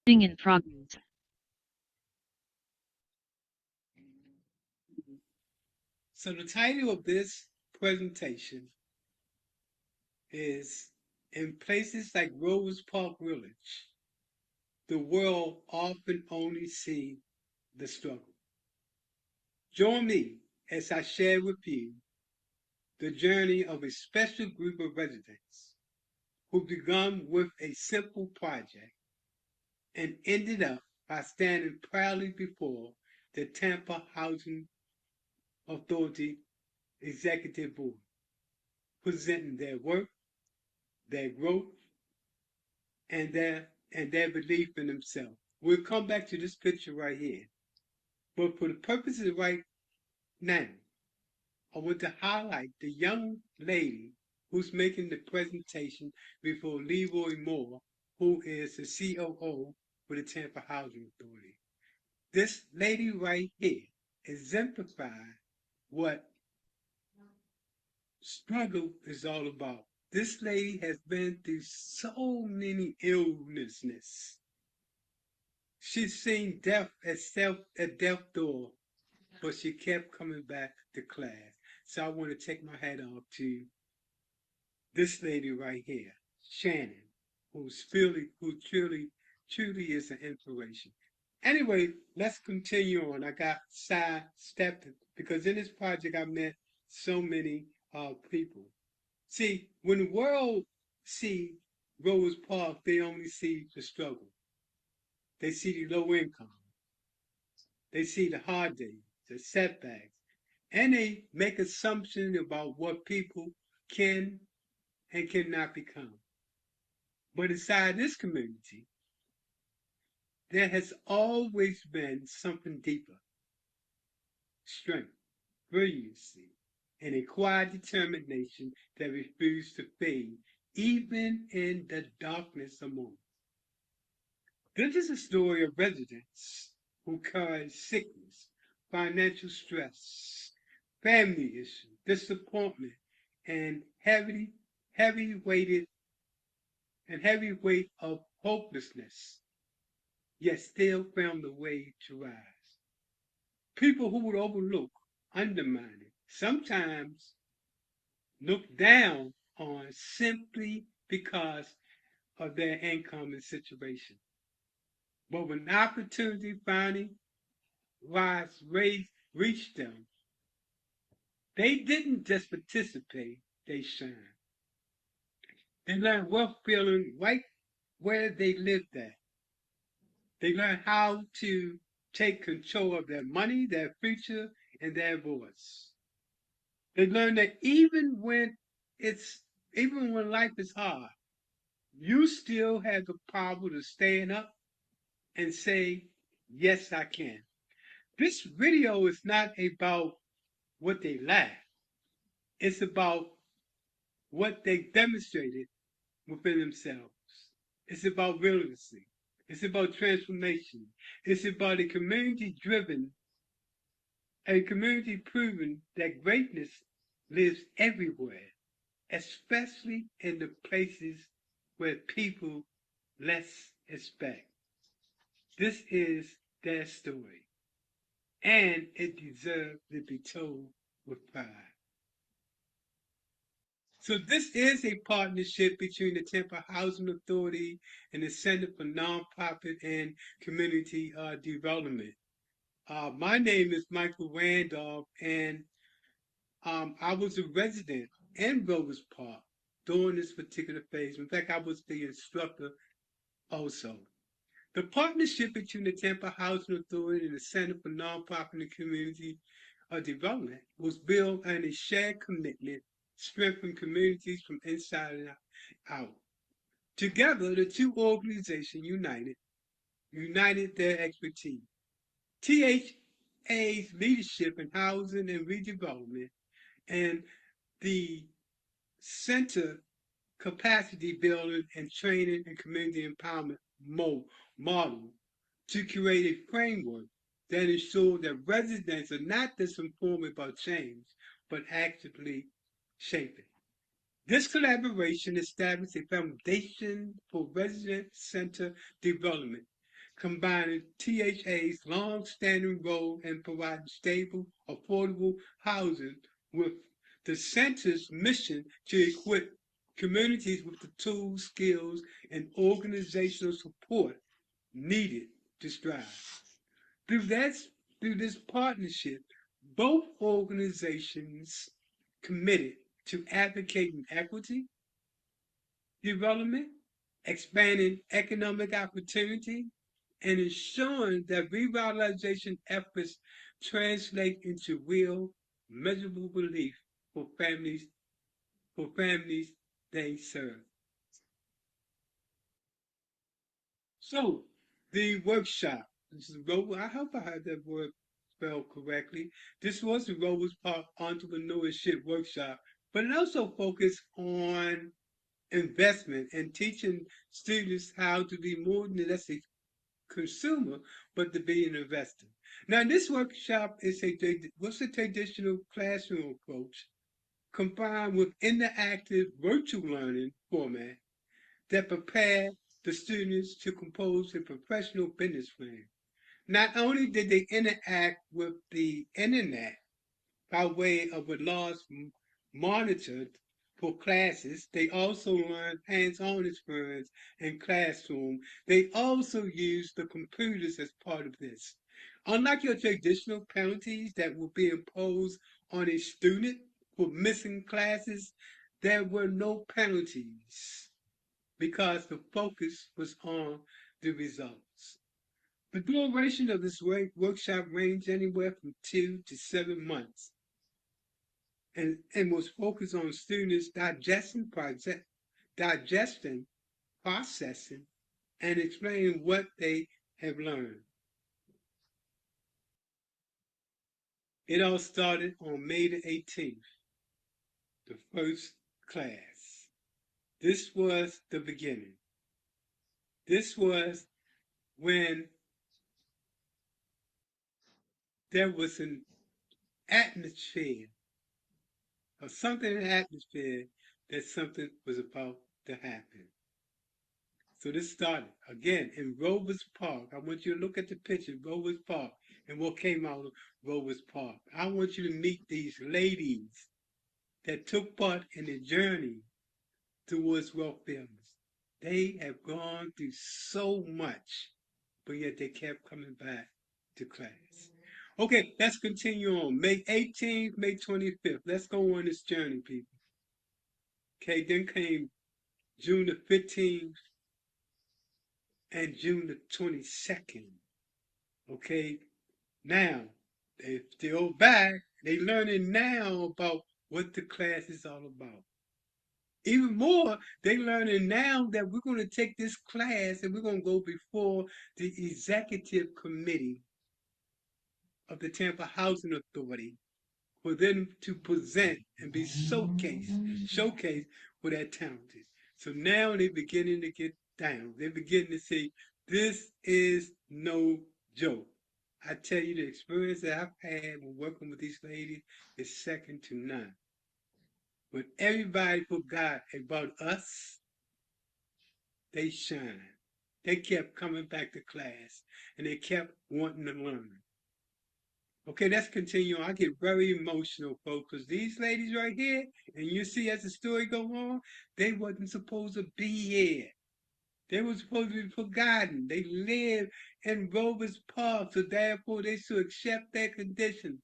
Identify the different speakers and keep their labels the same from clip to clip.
Speaker 1: In progress.
Speaker 2: So the title of this presentation is In Places Like Robles Park Village, the world often only see the struggle. Join me as I share with you the journey of a special group of residents who began with a simple project and ended up by standing proudly before the Tampa Housing Authority Executive Board, presenting their work, their growth, and their belief in themselves. We'll come back to this picture right here. But for the purposes of right now, I want to highlight the young lady who's making the presentation before Leroy Moore, who is the COO for the Tampa Housing Authority. This lady right here exemplifies what struggle is all about. This lady has been through so many illnesses. She's seen death at death door, but she kept coming back to class. So I want to take my hat off to this lady right here, Shannon, who truly is an inspiration. Anyway, let's continue on. I got sidestepped because in this project I met so many people. See, when the world see Rose Park, they only see the struggle. They see the low income. They see the hard days, the setbacks, and they make assumptions about what people can and cannot become. But inside this community, there has always been something deeper: strength, brilliancy, and a quiet determination that refused to fade, even in the darkness of moments. This is a story of residents who carry sickness, financial stress, family issues, disappointment, and heavy weighted heavy weight of hopelessness, yet still found a way to rise. People who would overlook, undermine it, sometimes look down on simply because of their income and situation. But when opportunity finally reached them, they didn't just participate, they shined. They learned wealth feeling right where they lived at. They learned how to take control of their money, their future, and their voice. They learned that it's even when life is hard, you still have the power to stand up and say, yes, I can. This video is not about what they lack. It's about what they demonstrated within themselves. It's about relevancy. It's about transformation. It's about a community proving that greatness lives everywhere, especially in the places where people less expect. This is their story, and it deserves to be told with pride. So this is a partnership between the Tampa Housing Authority and the Center for Nonprofit and Community Development. My name is Michael Randolph, and I was a resident in Robles Park during this particular phase. In fact, I was the instructor also. The partnership between the Tampa Housing Authority and the Center for Nonprofit and Community Development was built on a shared commitment, strengthen communities from inside and out. Together, the two organizations united their expertise. THA's leadership in housing and redevelopment and the center capacity building and training and community empowerment model to create a framework that ensures that residents are not just informed about change, but actively shaping. This collaboration established a foundation for resident center development, combining THA's long-standing role in providing stable, affordable housing with the center's mission to equip communities with the tools, skills, and organizational support needed to strive. Through that, through this partnership, both organizations committed to advocating equity, development, expanding economic opportunity, and ensuring that revitalization efforts translate into real, measurable relief for families they serve. So, the workshop. This is I hope I had that word spelled correctly. This was the Robles Park Entrepreneurship Workshop, but it also focused on investment and teaching students how to be more than just a consumer, but to be an investor. Now, this workshop is what's a traditional classroom approach combined with interactive virtual learning format that prepare the students to compose a professional business plan. Not only did they interact with the internet by way of a large monitor for classes, they also learned hands-on experience in classroom. They also used the computers as part of this. Unlike your traditional penalties that will be imposed on a student for missing classes, there were no penalties because the focus was on the results. The duration of this workshop ranged anywhere from 2 to 7 months and was focused on students digesting, processing, and explaining what they have learned. It all started on May the 18th, the first class. This was the beginning. This was when there was an atmosphere or something in the atmosphere that something was about to happen. So this started again in Robles Park. I want you to look at the picture, Robles Park, and what came out of Robles Park. I want you to meet these ladies that took part in the journey towards wealthiness. They have gone through so much, but yet they kept coming back to class. Okay, let's continue on. May 18th, May 25th. Let's go on this journey, people. Okay, then came June the 15th and June the 22nd. Okay, now they still back. They learning now about what the class is all about. Even more, they learning now that we're going to take this class and we're going to go before the executive committee of the Tampa Housing Authority for them to present and be showcased for their talented. So now they're beginning to get down. They're beginning to say, this is no joke. I tell you, the experience that I've had when working with these ladies is second to none. When everybody forgot about us, they shine. They kept coming back to class and they kept wanting to learn. Okay, let's continue on. I get very emotional, folks, because these ladies right here, and you see as the story go on, they wasn't supposed to be here. They were supposed to be forgotten. They live in Robles Park, so therefore they should accept their condition.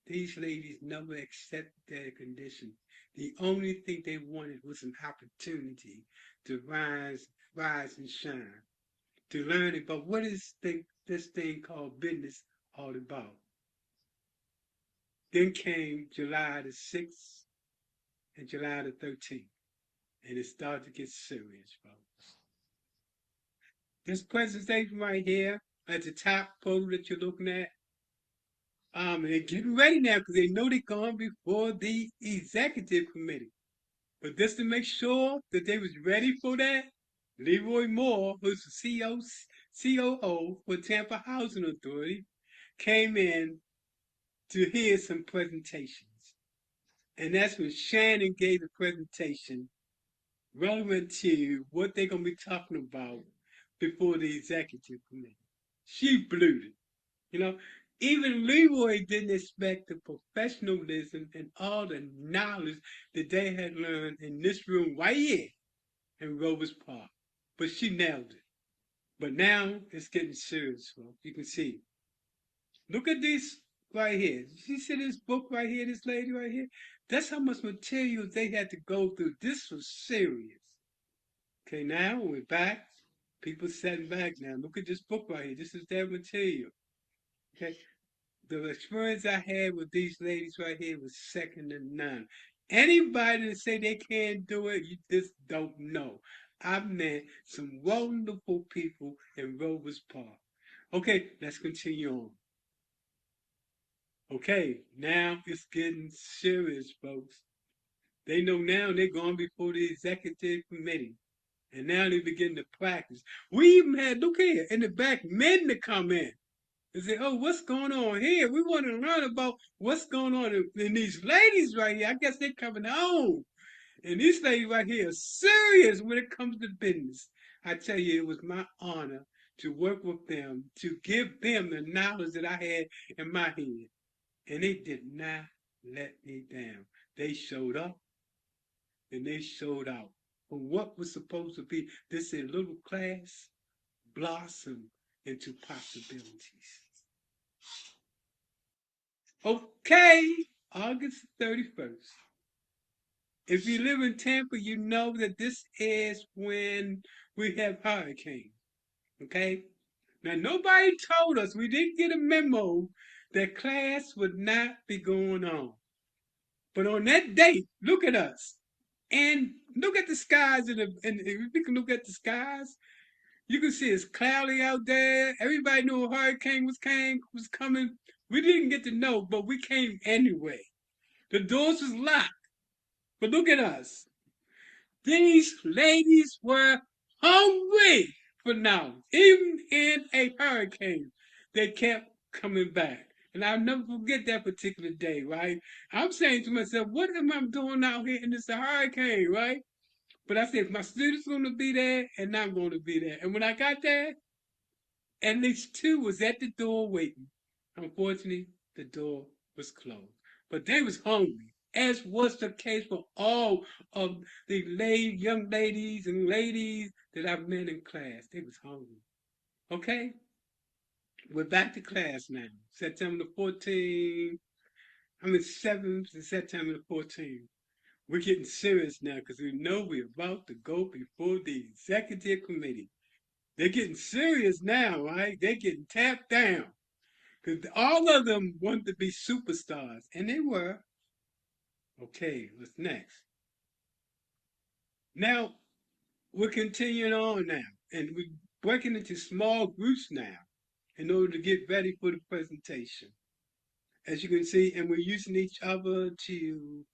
Speaker 2: These ladies never accepted their condition. The only thing they wanted was an opportunity to rise and shine, to learn about what is this thing called business all about. Then came July the 6th and July the 13th, and it started to get serious, folks. This presentation right here at the top photo that you're looking at, and they're getting ready now because they know they're going before the executive committee. But just to make sure that they was ready for that, Leroy Moore, who's the COO for Tampa Housing Authority, came in to hear some presentations. And that's when Shannon gave the presentation relevant to what they're going to be talking about before the executive committee. She blew it. You know, even Leroy didn't expect the professionalism and all the knowledge that they had learned in this room right here in Robles Park. But she nailed it. But now it's getting serious, folks. You can see. Look at this right here. You see this book right here, this lady right here? That's how much material they had to go through. This was serious. Okay, now we're back. People sitting back now. Look at this book right here. This is their material. Okay. The experience I had with these ladies right here was second to none. Anybody that say they can't do it, you just don't know. I've met some wonderful people in Robles Park. Okay, let's continue on. Okay, now it's getting serious, folks. They know now they're going before the executive committee. And now they begin to practice. We even had, look here, in the back, men to come in and say, oh, what's going on here? We want to learn about what's going on in these ladies right here. I guess they're coming home. And these ladies right here are serious when it comes to business. I tell you, it was my honor to work with them, to give them the knowledge that I had in my head. And they did not let me down. They showed up and they showed out. For what was supposed to be this a little class blossomed into possibilities. Okay, August 31st. If you live in Tampa, you know that this is when we have hurricanes. Okay? Now, nobody told us, we didn't get a memo that class would not be going on. But on that date, look at us. And look at the skies. And if you can look at the skies, you can see it's cloudy out there. Everybody knew a hurricane was coming. We didn't get to know, but we came anyway. The doors was locked. But look at us. These ladies were hungry for knowledge. Even in a hurricane, they kept coming back. And I'll never forget that particular day, right? I'm saying to myself, what am I doing out here in this hurricane, right? But I said, my students are going to be there, and I'm going to be there. And when I got there, at least two was at the door waiting. Unfortunately, the door was closed. But they was hungry, as was the case for all of the young ladies and ladies that I've met in class. They was hungry. Okay? We're back to class now. September the 14th. I mean, 7th to September the 14th. We're getting serious now because we know we're about to go before the executive committee. They're getting serious now, right? They're getting tapped down. Because all of them wanted to be superstars, and they were. Okay, what's next? Now, we're continuing on now, and we're breaking into small groups now in order to get ready for the presentation. As you can see, and we're using each other to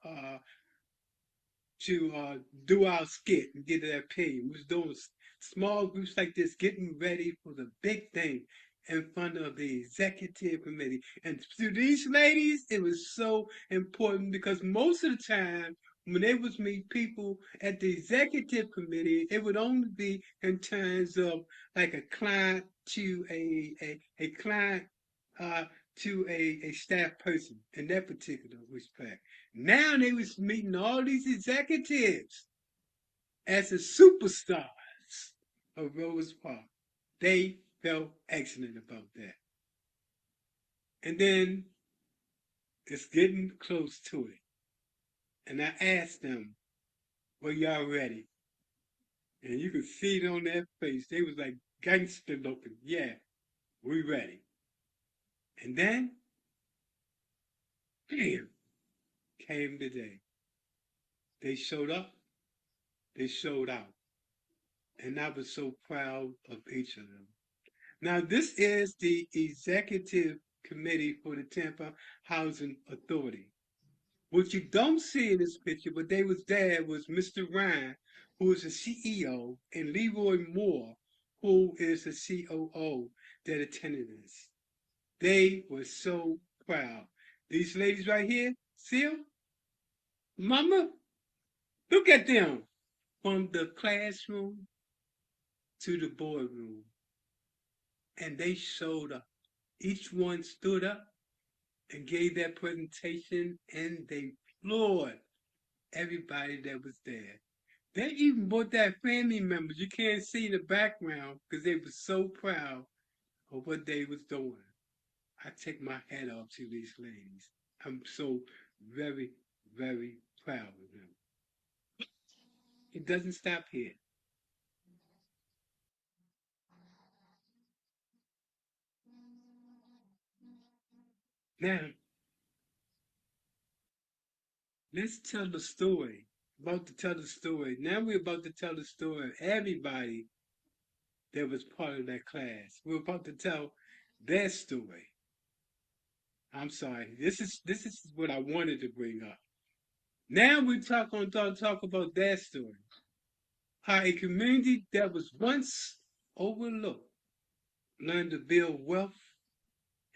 Speaker 2: do our skit and get their opinion. We're doing small groups like this, getting ready for the big thing in front of the executive committee. And to these ladies, it was so important because most of the time, when they was meet people at the executive committee, it would only be in terms of like a client to a client uh, to a staff person in that particular respect. Now they was meeting all these executives as the superstars of Robles Park. They felt excellent about that. And then it's getting close to it. And I asked them, were y'all ready? And you could see it on their face. They was like gangster looking. Yeah, we ready. And then, bam, came the day. They showed up. They showed out. And I was so proud of each of them. Now, this is the executive committee for the Tampa Housing Authority. What you don't see in this picture, but they was there, was Mr. Ryan, who is the CEO, and Leroy Moore, who is the COO that attended this. They were so proud. These ladies right here, see them? Mama, look at them. From the classroom to the boardroom. and they showed up. Each one stood up and gave their presentation, and they floored everybody that was there. They even brought their family members. You can't see in the background because they were so proud of what they was doing. I take my hat off to these ladies. I'm so very, very proud of them. It doesn't stop here. Now, let's tell the story. About to tell the story. Now we're about to tell the story of everybody that was part of that class. We're about to tell their story. I'm sorry. This is what I wanted to bring up. Now we talk about their story. How a community that was once overlooked learned to build wealth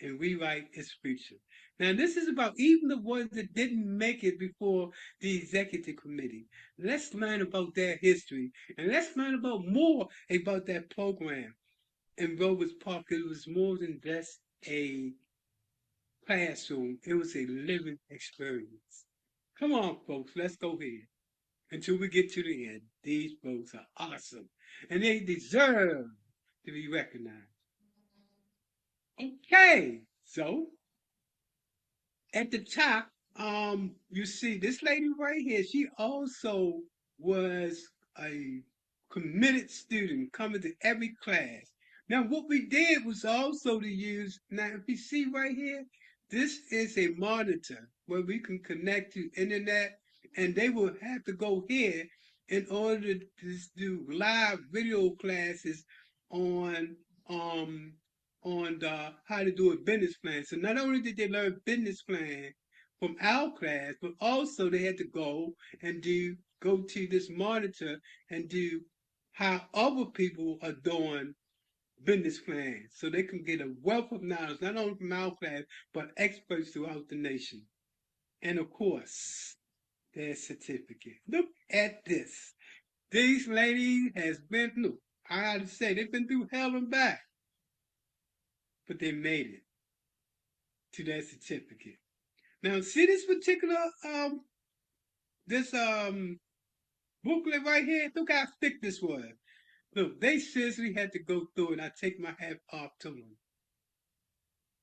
Speaker 2: and rewrite its future. Now, this is about even the ones that didn't make it before the executive committee. Let's learn about their history and let's learn about more about that program in Robles Park. It was more than just a classroom, it was a living experience. Come on, folks, let's go here until we get to the end. These folks are awesome and they deserve to be recognized. Okay, so at the top, you see this lady right here. She also was a committed student coming to every class. Now, what we did was also to use, now if you see right here, this is a monitor where we can connect to internet and they will have to go here in order to do live video classes on um on the how to do a business plan. So not only did they learn business plan from our class, but also they had to go to this monitor and do how other people are doing business plans so they can get a wealth of knowledge, not only from our class, but experts throughout the nation. And of course, their certificate. Look at this. These ladies has been through, I gotta say, they've been through hell and back, but they made it to that certificate. Now, see this particular this booklet right here. Look how thick this was. Look, they seriously had to go through it. I take my hat off to them.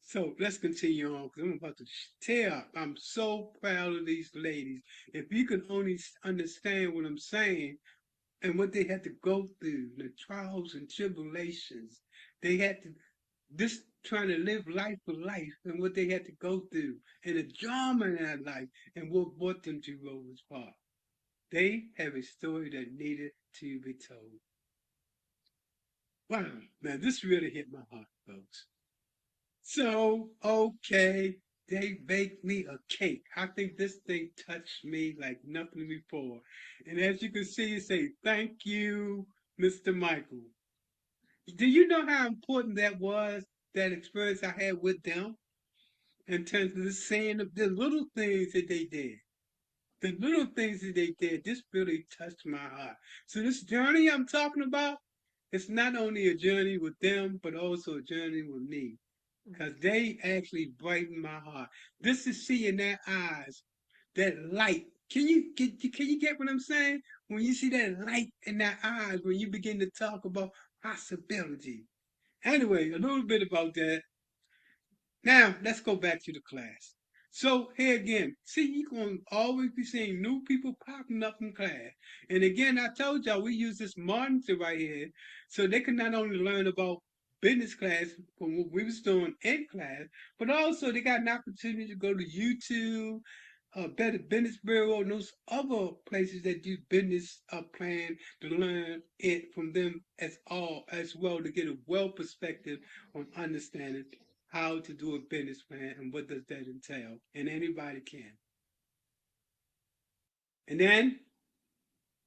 Speaker 2: So let's continue on because I'm about to tear up. I'm so proud of these ladies. If you could only understand what I'm saying and what they had to go through, the trials and tribulations, they had to this trying to live life for life and what they had to go through and the drama in their life and what brought them to Robles Park. They have a story that needed to be told. Wow, man, this really hit my heart, folks. So, okay, they baked me a cake. I think this thing touched me like nothing before. And as you can see, it say, thank you, Mr. Michael. Do you know how important that was, that experience I had with them? In terms of the saying of the little things that they did. The little things that they did, this really touched my heart. So this journey I'm talking about, it's not only a journey with them, but also a journey with me. Because they actually brighten my heart. This is seeing their eyes, that light. Can you get what I'm saying? When you see that light in their eyes, when you begin to talk about possibility. Anyway, a little bit about that. Now, let's go back to the class. So here again, see, you're going to always be seeing new people popping up in class. And again, I told y'all we use this monitor right here so they can not only learn about business class from what we was doing in class, but also they got an opportunity to go to YouTube, Better Business Bureau, and those other places that do business plan to learn it from them as well to get a well perspective on understanding how to do a business plan and what does that entail. And anybody can. And then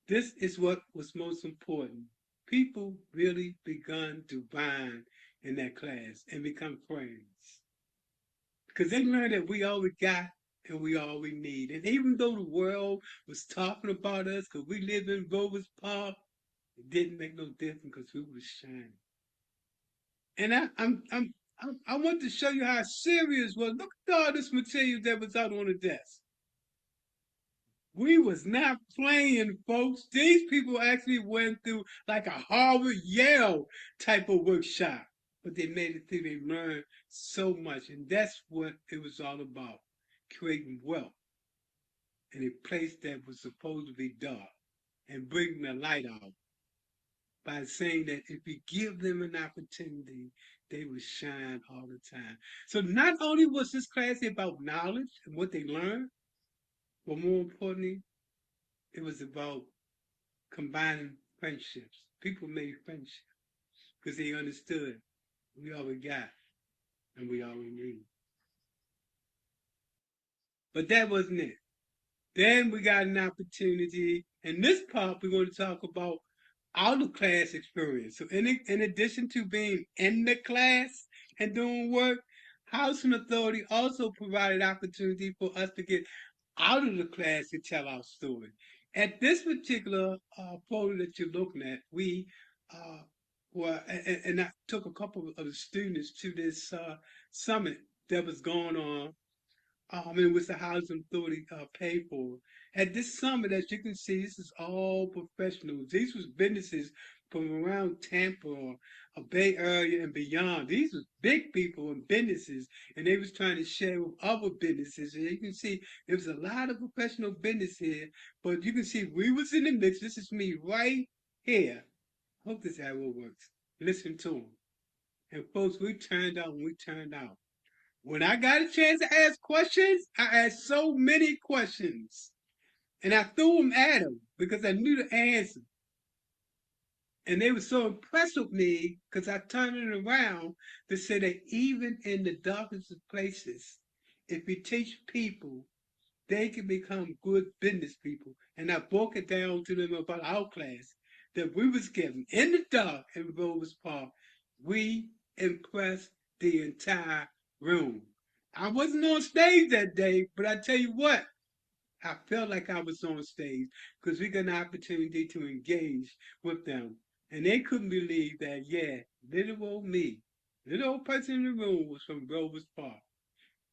Speaker 2: this is what was most important. People really begun to bond in that class and become friends. Because they learned that we all we got and we all we need. And even though the world was talking about us because we lived in Robles Park, it didn't make no difference because we was shining. And I want to show you how serious it was. Look at all this material that was out on the desk. We was not playing, folks. These people actually went through like a Harvard Yale type of workshop, but they made it through. They learned so much, and that's what it was all about: creating wealth in a place that was supposed to be dark and bringing the light out by saying that if you give them an opportunity, they will shine all the time. So not only was this class about knowledge and what they learned, but more importantly, it was about combining friendships. People made friendships because they understood we all we got and we all we need. But that wasn't it. Then we got an opportunity. In this part, we're going to talk about out of class experience. So, in addition to being in the class and doing work, Housing Authority also provided opportunity for us to get out of the class to tell our story. At this particular photo that you're looking at, we uh, and I took a couple of the students to this summit that was going on. It was the housing authority paid for. At this summit, as you can see, this is all professionals. These was businesses from around Tampa or a Bay Area and beyond. These was big people and businesses, and they was trying to share with other businesses. And you can see there was a lot of professional business here, but you can see we was in the mix. This is me right here. Hope this arrow works. Listen to them. And folks, we turned out and we turned out. When I got a chance to ask questions, I asked so many questions. And I threw them at them because I knew the answer. And they were so impressed with me because I turned it around to say that even in the darkest of places, if you teach people, they can become good business people. And I broke it down to them about our class that we was given in the dark in Robles Park. We impressed the entire room. I wasn't on stage that day, but I tell you what, I felt like I was on stage because we got an opportunity to engage with them. And they couldn't believe that, yeah, little old me, little old person in the room was from Robles Park.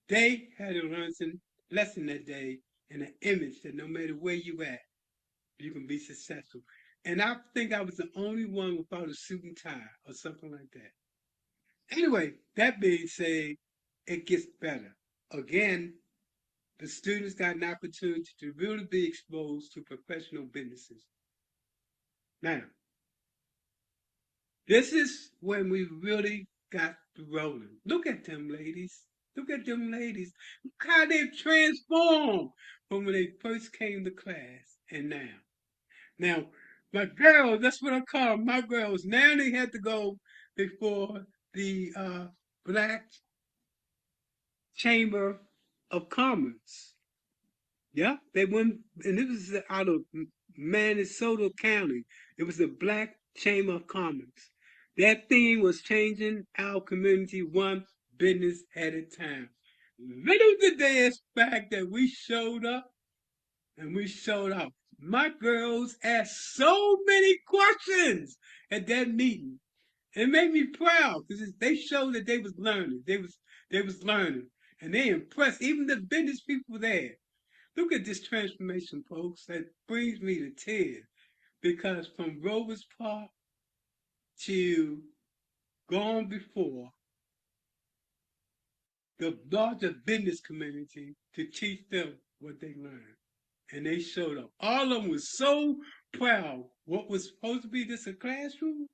Speaker 2: They had a lesson that day and an image that no matter where you at, you can be successful. And I think I was the only one without a suit and tie or something like that. Anyway, that being said, it gets better. Again, the students got an opportunity to really be exposed to professional businesses. Now, this is when we really got rolling. Look at them ladies. Look at them ladies. Look how they've transformed from when they first came to class and now. Now, my girls, that's what I call them, my girls. Now they had to go before the Black Chamber of Commerce. Yeah, they went, and it was out of Minnesota County. It was the Black Chamber of Commerce. That thing was changing our community one business at a time. Little did they expect that we showed up and we showed up. My girls asked so many questions at that meeting. It made me proud because they showed that they was learning. They was learning, and they impressed even the business people there. Look at this transformation, folks. That brings me to tears because from Robles Park to gone before the larger business community to teach them what they learned. And they showed up. All of them was so proud. What was supposed to be just a classroom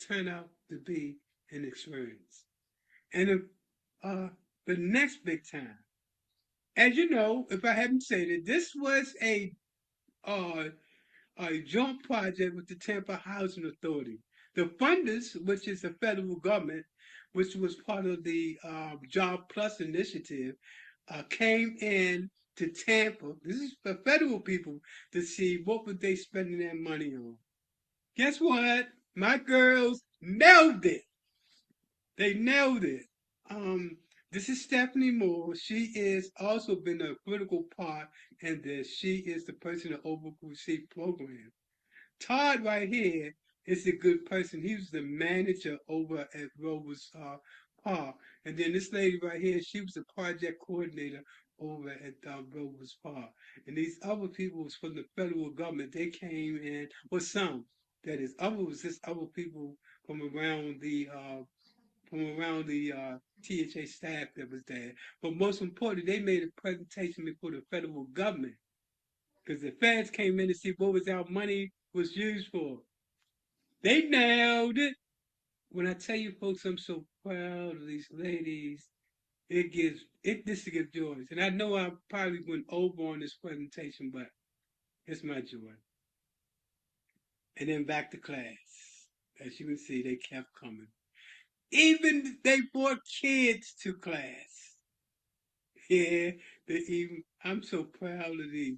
Speaker 2: turned out to be an experience. And the next big time, as you know, if I haven't said it, this was uh, a joint project with the Tampa Housing Authority. The funders, which is the federal government, which was part of the Job Plus initiative, came in to Tampa. This is for federal people to see what would they spending their money on. Guess what? My girls nailed it. They nailed it. Um, this is Stephanie Moore. She is also been a critical part in this. She is the person that oversees program. Todd right here is a good person. He was the manager over at Robles Park. And then this lady right here, she was the project coordinator over at Robles Park. And these other people was from the federal government. They came in, well, some, that is, other was just other people from around the THA staff that was there. But most importantly, they made a presentation before the federal government because the feds came in to see what was our money was used for. They nailed it. When I tell you folks, I'm so proud of these ladies. This gives joy. And I know I probably went over on this presentation, but it's my joy. And then back to class. As you can see, they kept coming. Even they brought kids to class. Yeah, I'm so proud of these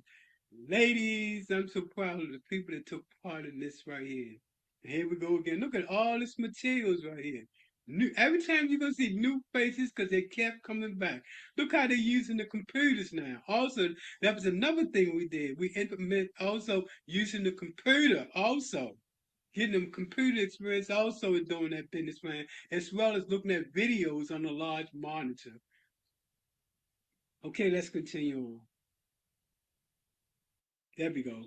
Speaker 2: ladies. I'm so proud of the people that took part in this right here. And here we go again. Look at all this materials right here. Every time you're gonna see new faces because they kept coming back. Look how they're using the computers now. Also, that was another thing we did. We implement also using the computer also. Getting them computer experience also in doing that business plan, as well as looking at videos on a large monitor. Okay, let's continue on. There we go.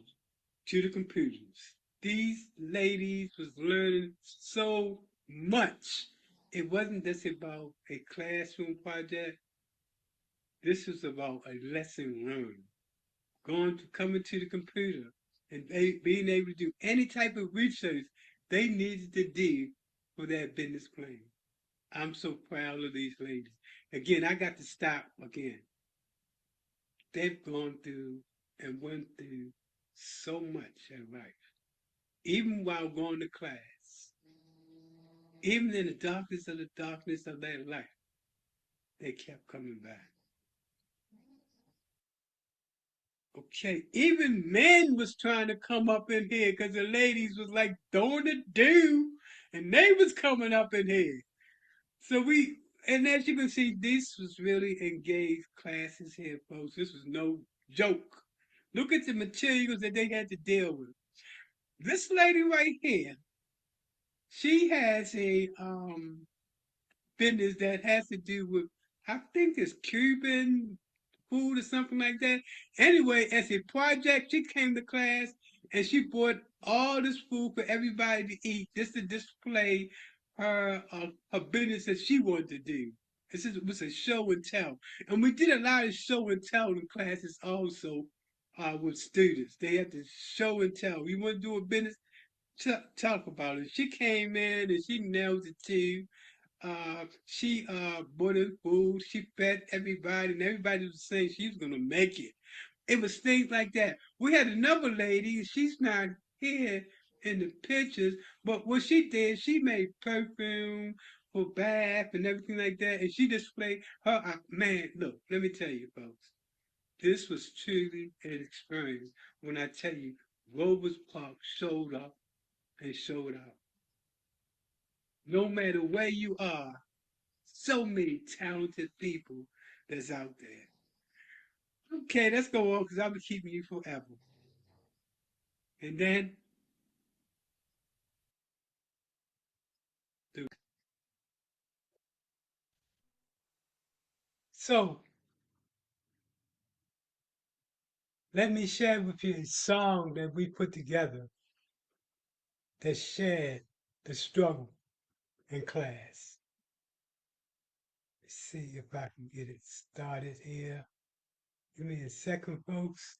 Speaker 2: To the computers. These ladies was learning so much. It wasn't just about a classroom project. This was about a lesson learned. Coming to the computer and being able to do any type of research they needed to do for that business plan. I'm so proud of these ladies. Again, I got to stop again. They've gone through and went through so much in life, even while going to class, even in the darkness of their life, they kept coming back. Okay, even men was trying to come up in here because the ladies was like throwing the do, and they was coming up in here. And as you can see, this was really engaged classes here, folks. This was no joke. Look at the materials that they had to deal with. This lady right here, she has a business that has to do with, I think it's Cuban food or something like that. Anyway, as a project, she came to class and she bought all this food for everybody to eat just to display her business that she wanted to do. It was a show and tell. And we did a lot of show and tell in classes also with students. They had to show and tell. You want to do a business? Talk about it. She came in and she nailed it too. She bought in food. She fed everybody, and everybody was saying she was gonna make it. It was things like that. We had another lady. She's not here in the pictures, but what she did, she made perfume for bath and everything like that, and she displayed her. Man, look, let me tell you, folks, this was truly an experience. When I tell you, Robles Park showed up and showed out. No matter where you are, so many talented people that's out there. Okay, let's go on because I'll be keeping you forever. And then, so let me share with you a song that we put together that shared the struggle in class. Let's see if I can get it started here. Give me a second, folks.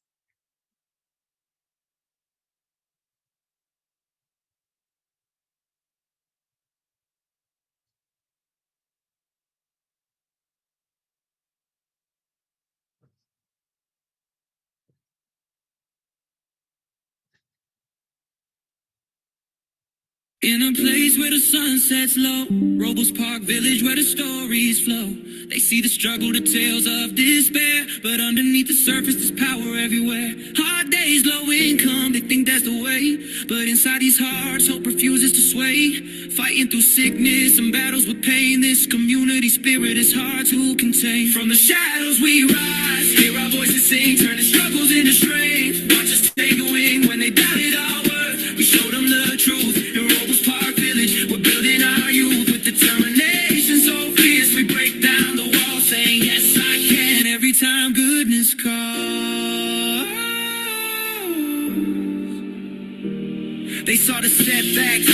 Speaker 1: In a place where the sun sets low, Robles Park Village where the stories flow. They see the struggle, the tales of despair, but underneath the surface there's power everywhere. Hard days, low income, they think that's the way, but inside these hearts hope refuses to sway. Fighting through sickness and battles with pain, this community spirit is hard to contain. From the shadows we rise, hear our voices sing, turning struggles into strength. Watch us take a wing when they doubted our worth. We showed them the truth. setbacks.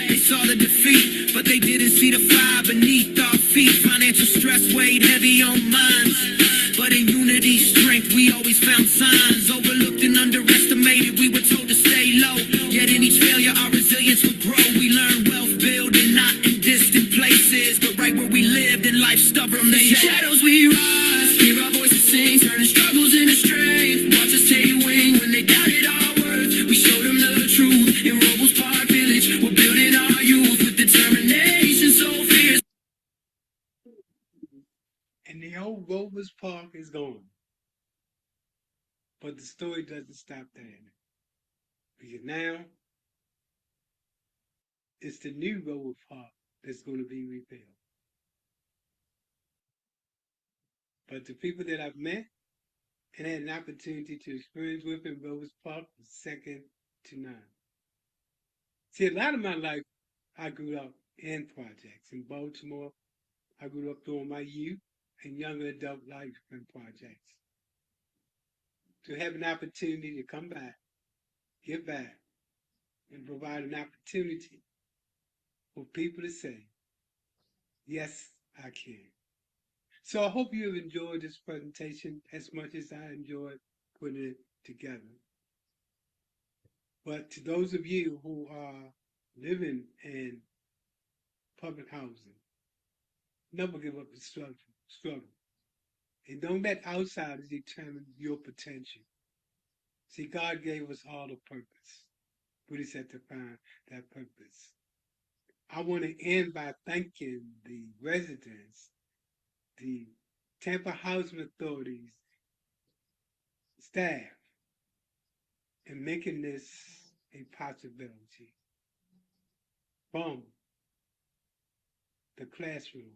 Speaker 1: They saw the defeat, but they didn't see the fire beneath our feet. Financial stress weighed heavy on minds, but in unity, strength, we always found signs. Overlooked and underestimated, we were told to stay low. Yet in each failure, our resilience would grow. We learned wealth building, not in distant places, but right where we lived in life's stubbornness. Shadows we rise, hear our voices sing, turning struggles into strength. Watch us take wing when they doubted our worth. We showed them the truth in Robles Park Village. We're building our youth with determination so fierce.
Speaker 2: And the old Robles Park is gone. But the story doesn't stop there. Because now it's the new Robles Park that's going to be rebuilt. But the people that I've met and had an opportunity to experience with in Robles Park was second to none. See, a lot of my life, I grew up in projects. In Baltimore, I grew up during my youth and young adult life in projects. To have an opportunity to come back, give back, and provide an opportunity for people to say, yes, I can. So I hope you have enjoyed this presentation as much as I enjoyed putting it together. But to those of you who are living in public housing, never give up the struggle. And don't let outsiders determine your potential. See, God gave us all a purpose. We just have to find that purpose. I want to end by thanking the residents, the Tampa Housing Authority's staff, and making this a possibility. From the classroom